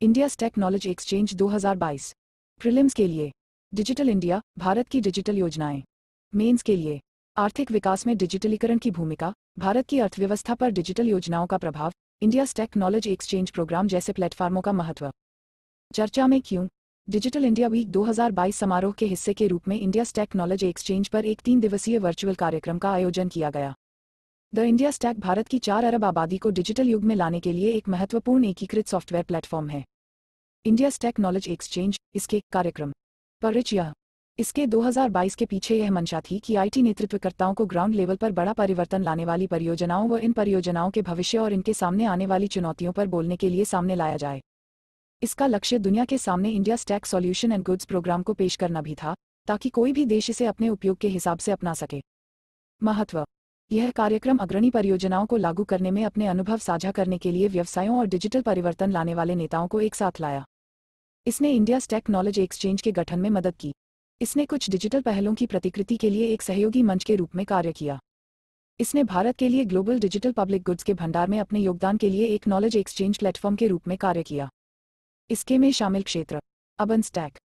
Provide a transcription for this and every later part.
India stack knowledge exchange 2022 prelims के लिए digital India, Bharat की डिजिटल योजनाएं। मेंस के लिए आर्थिक विकास में डिजिटलीकरण की भूमिका, भारत की अर्थव्यवस्था पर डिजिटल योजनाओं का प्रभाव, India stack knowledge exchange program जैसे प्लेटफॉर्मों का महत्व। चर्चा में क्यों? डिजिटल इंडिया वीक 2022 समारोह के हिस्से के रूप में इंडिया स्टैक नॉलेज एक्सचेंज पर एक 3 दिवसीय वर्चुअल कार्यक्रम का आयोजन किया गया। द इंडिया स्टैक भारत की 4 अरब आबादी को डिजिटल युग में लाने के लिए एक महत्वपूर्ण एकीकृत सॉफ्टवेयर प्लेटफॉर्म है। इंडिया स्टैक नॉलेज एक्सचेंज, इसके कार्यक्रम परिचय। इसके 2022 के पीछे यह मंशा थी कि आईटी नेतृत्वकर्ताओं को ग्राउंड लेवल पर बड़ा परिवर्तन लाने वाली परियोजनाओं व इन परियोजनाओं के भविष्य और इनके सामने आने वाली चुनौतियों पर बोलने के लिए सामने लाया जाए। इसका लक्ष्य दुनिया के सामने India stack solution and goods program को पेश करना भी था, ताकि कोई भी देश इसे अपने उपयोग के हिसाब से अपना सके। महत्व: यह कार्यक्रम अग्रणी परियोजनाओं को लागू करने में अपने अनुभव साझा करने के लिए व्यवसायों और डिजिटल परिवर्तन लाने वाले नेताओं को एक साथ लाया। इसने इंडिया स्टैक नॉलेज एक्सचेंज के गठन में मदद की। इसने कुछ डिजिटल पहलों की प्रतिकृति के लिए एक सहयोगी मंच के रूप में कार्य किया। इसने भारत के लिए ग्लोबल डिजिटल पब्लिक गुड्स के भंडार में अपने योगदान के लिए एक नॉलेज एक्सचेंज प्लेटफॉर्म के रूप में कार्य किया। इसके में शामिल क्षेत्र: urban stack,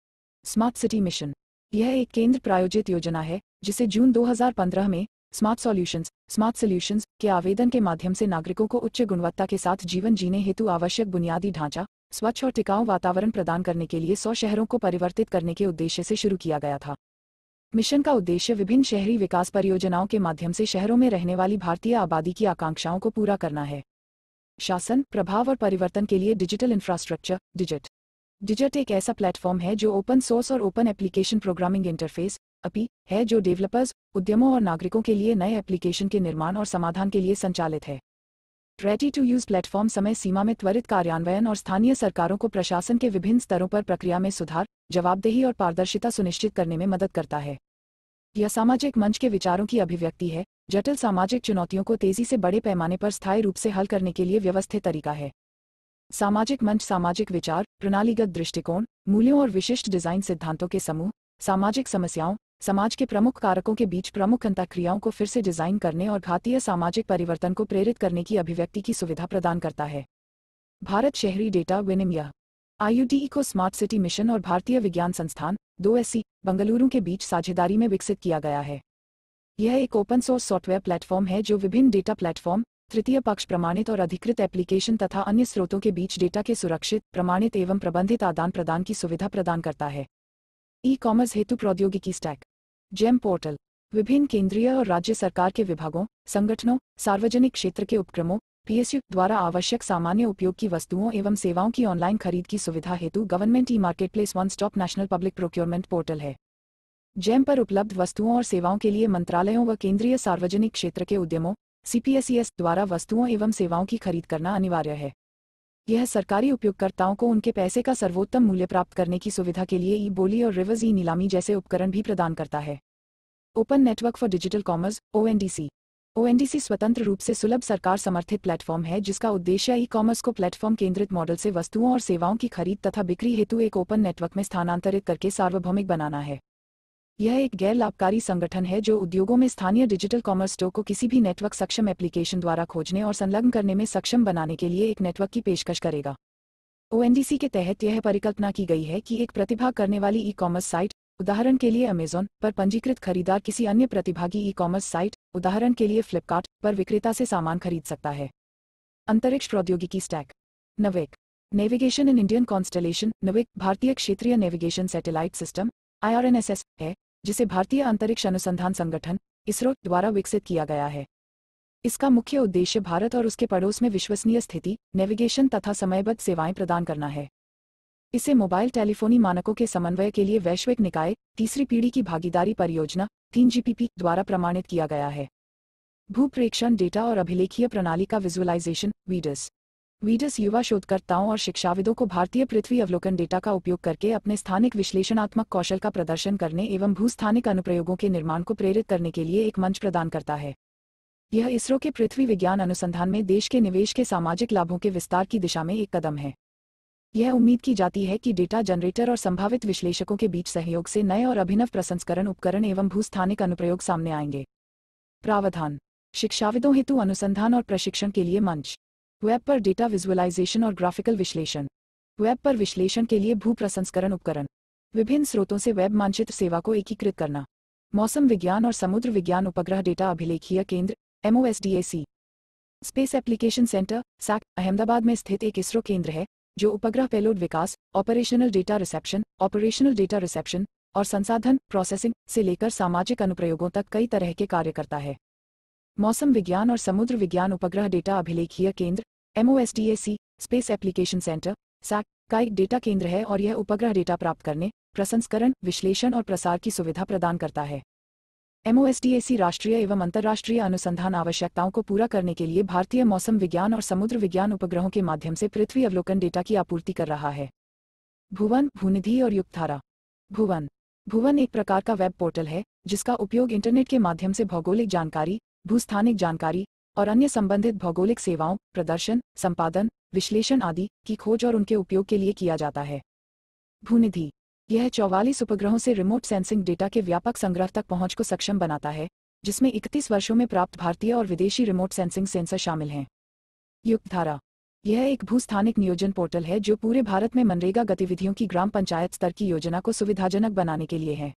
smart city mission. यह एक केंद्र प्रायोजित योजना है जिसे जून 2015 में स्मार्ट सॉल्यूशंस के आवेदन के माध्यम से नागरिकों को उच्च गुणवत्ता के साथ जीवन जीने हेतु आवश्यक बुनियादी ढांचा, स्वच्छ और टिकाऊ वातावरण प्रदान करने के लिए 100 शहरों को परिवर्तित करने के उद्देश्य से शुरू किया गया था। मिशन का उद्देश्य विभिन्न शहरी विकास परियोजनाओं के माध्यम से शहरों में रहने वाली भारतीय आबादी की आकांक्षाओं को पूरा करना है। शासन, प्रभाव और परिवर्तन के लिए डिजिटल इंफ्रास्ट्रक्चर। डिजिट एक ऐसा प्लेटफॉर्म है जो ओपन सोर्स और open application programming interface (API) है, जो डेवलपर्स, उद्यमों और नागरिकों के लिए नए एप्लीकेशन के निर्माण और समाधान के लिए संचालित है। रेडी टू यूज प्लेटफॉर्म समय सीमा में त्वरित कार्यान्वयन और स्थानीय सरकारों को प्रशासन के विभिन्न स्तरों पर प्रक्रिया में सुधार, जवाबदेही और पारदर्शिता सुनिश्चित करने में मदद करता है। यह सामाजिक मंच के विचारों की अभिव्यक्ति है, जटिल सामाजिक चुनौतियों को तेजी से बड़े पैमाने पर स्थायी रूप से हल करने के लिए व्यवस्थित तरीका है। सामाजिक मंच सामाजिक विचार, प्रणालीगत दृष्टिकोण, मूल्यों और विशिष्ट डिजाइन सिद्धांतों के समूह, सामाजिक समस्याओं, समाज के प्रमुख कारकों के बीच प्रमुख अंतःक्रियाओं को फिर से डिजाइन करने और घातीय सामाजिक परिवर्तन को प्रेरित करने की अभिव्यक्ति की सुविधा प्रदान करता है। भारत शहरी डेटा विनिमय (IUDE) को स्मार्ट सिटी मिशन और भारतीय विज्ञान संस्थान 2SC, बंगलुरु के बीच साझेदारी में विकसित किया गया है। यह एक ओपन सोर्स सॉफ्टवेयर प्लेटफॉर्म है जो विभिन्न डेटा प्लेटफॉर्म, तृतीय पक्ष प्रमाणित और अधिकृत एप्लीकेशन तथा अन्य स्रोतों के बीच डेटा के सुरक्षित, प्रमाणित एवं प्रबंधित आदान प्रदान की सुविधा प्रदान करता है। ई-कॉमर्स हेतु प्रौद्योगिकी स्टैक जेम पोर्टल विभिन्न केंद्रीय और राज्य सरकार के विभागों, संगठनों, सार्वजनिक क्षेत्र के उपक्रमों (PSU) द्वारा आवश्यक सामान्य उपयोग की वस्तुओं एवं सेवाओं की ऑनलाइन खरीद की सुविधा हेतु government e-marketplace one stop national public procurement portal है। जेम पर उपलब्ध वस्तुओं और सेवाओं के लिए मंत्रालयों व केंद्रीय सार्वजनिक क्षेत्र के उद्यमों (CPSEs) द्वारा वस्तुओं एवं सेवाओं की खरीद करना अनिवार्य है। यह सरकारी उपयोगकर्ताओं को उनके पैसे का सर्वोत्तम मूल्य प्राप्त करने की सुविधा के लिए ई-बोली और रिवर्स ई-नीलामी जैसे उपकरण भी प्रदान करता है। Open network for digital commerce (ONDC) ONDC स्वतंत्र रूप से सुलभ सरकार समर्थित प्लेटफॉर्म है जिसका उद्देश्य ई-कॉमर्स को प्लेटफॉर्म केंद्रित मॉडल से वस्तुओं और सेवाओं की खरीद तथा बिक्री हेतु एक ओपन नेटवर्क में स्थानांतरित करके सार्वभौमिक बनाना है। यह एक गैर लाभकारी संगठन है जो उद्योगों में स्थानीय डिजिटल कॉमर्स स्टोर को किसी भी नेटवर्क सक्षम एप्लीकेशन द्वारा खोजने और संलग्न करने में सक्षम बनाने के लिए एक नेटवर्क की पेशकश करेगा। ONDC के तहत यह परिकल्पना की गई है कि एक प्रतिभाग करने वाली ई-कॉमर्स साइट, उदाहरण के लिए अमेज़न, पर पंजीकृत खरीदार किसी अन्य प्रतिभागी ई-कॉमर्स साइट, उदाहरण के लिए फ्लिपकार्ट, पर विक्रेता से सामान खरीद सकता है। अंतरिक्ष प्रौद्योगिकी stack NavIC navigation in Indian constellation NavIC भारतीय क्षेत्रीय नेविगेशन सैटेलाइट सिस्टम (IRNSS) है, जिसे भारतीय अंतरिक्ष अनुसंधान संगठन (ISRO) द्वारा विकसित किया गया है। इसका मुख्य उद्देश्य भारत और उसके पड़ोस में विश्वसनीय स्थिति, नेविगेशन तथा समयबद्ध सेवाएं प्रदान करना है। इसे मोबाइल टेलीफोनी मानकों के समन्वय के लिए वैश्विक निकाय, तीसरी पीढ़ी की भागीदारी परियोजना 3GPP द्वारा प्रमाणित किया गया है। भूप्रेक्षण डेटा और अभिलेखीय प्रणाली का विजुअलाइजेशन वीडस युवा शोधकर्ताओं और शिक्षाविदों को भारतीय पृथ्वी अवलोकन डेटा का उपयोग करके अपने स्थानिक विश्लेषणात्मक कौशल का प्रदर्शन करने एवं भूस्थानिक अनुप्रयोगों के निर्माण को प्रेरित करने के लिए एक मंच प्रदान करता है। यह इसरो के पृथ्वी विज्ञान अनुसंधान में देश के निवेश के सामाजिक लाभों के विस्तार की दिशा में एक कदम है। यह उम्मीद की जाती है कि डेटा जनरेटर और संभावित विश्लेषकों के बीच सहयोग से नए और अभिनव प्रसंस्करण उपकरण एवं भूस्थानिक अनुप्रयोग सामने आएंगे। प्रावधान: शिक्षाविदों हेतु अनुसंधान और प्रशिक्षण के लिए मंच, वेब पर डेटा विजुअलाइजेशन और ग्राफिकल विश्लेषण। वेब पर विश्लेषण के लिए भू प्रसंस्करण उपकरण। विभिन्न स्रोतों से वेब मानचित्र सेवा को एकीकृत करना। मौसम विज्ञान और समुद्र विज्ञान उपग्रह डेटा अभिलेखीय केंद्र MOSDAC। Space application centre SAC Ahmedabad में स्थित एक इसरो केंद्र है जो उपग्रह पेलोड विकास, ऑपरेशनल डेटा रिसेप्शन और संसाधन प्रोसेसिंग से लेकर सामाजिक अनुप्रयोगों तक कई तरह के कार्य करता है। मौसम विज्ञान और समुद्र विज्ञान उपग्रह डेटा अभिलेखीय केंद्र MOSDAC space application centre SAC का एक डेटा केंद्र है और यह उपग्रह डेटा प्राप्त करने, प्रसंस्करण, विश्लेषण और प्रसार की सुविधा प्रदान करता है। MOSDAC राष्ट्रीय एवं अंतर्राष्ट्रीय अनुसंधान आवश्यकताओं को पूरा करने के लिए भारतीय मौसम विज्ञान और समुद्र विज्ञान उपग्रहों के माध्यम से पृथ्वी अवलोकन डेटा की आपूर्ति कर रहा है। भुवन, भूनिधि और युक्तधारा। भुवन एक प्रकार का वेब पोर्टल है जिसका उपयोग इंटरनेट के माध्यम से भौगोलिक जानकारी, भूस्थानिक जानकारी और अन्य संबंधित भौगोलिक सेवाओं, प्रदर्शन, संपादन, विश्लेषण आदि की खोज और उनके उपयोग के लिए किया जाता है। भूनिधि यह 44 उपग्रहों से रिमोट सेंसिंग डेटा के व्यापक संग्रह तक पहुंच को सक्षम बनाता है, जिसमें 31 वर्षों में प्राप्त भारतीय और विदेशी रिमोट सेंसिंग सेंसर शामिल हैं। युक्तधारा यह एक भूस्थानिक नियोजन पोर्टल है जो पूरे भारत में मनरेगा गतिविधियों की ग्राम पंचायत स्तर की योजना को सुविधाजनक बनाने के लिए है।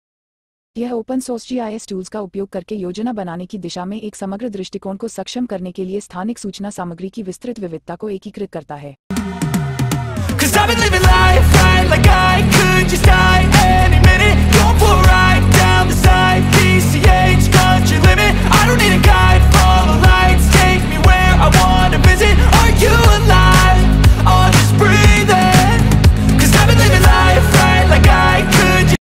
यह ओपन सोर्स GIS टूल्स का उपयोग करके योजना बनाने की दिशा में एक समग्र दृष्टिकोण को सक्षम करने के लिए स्थानिक सूचना सामग्री की विस्तृत विविधता को एकीकृत करता है। 'Cause I've been living life right like I could just die any minute.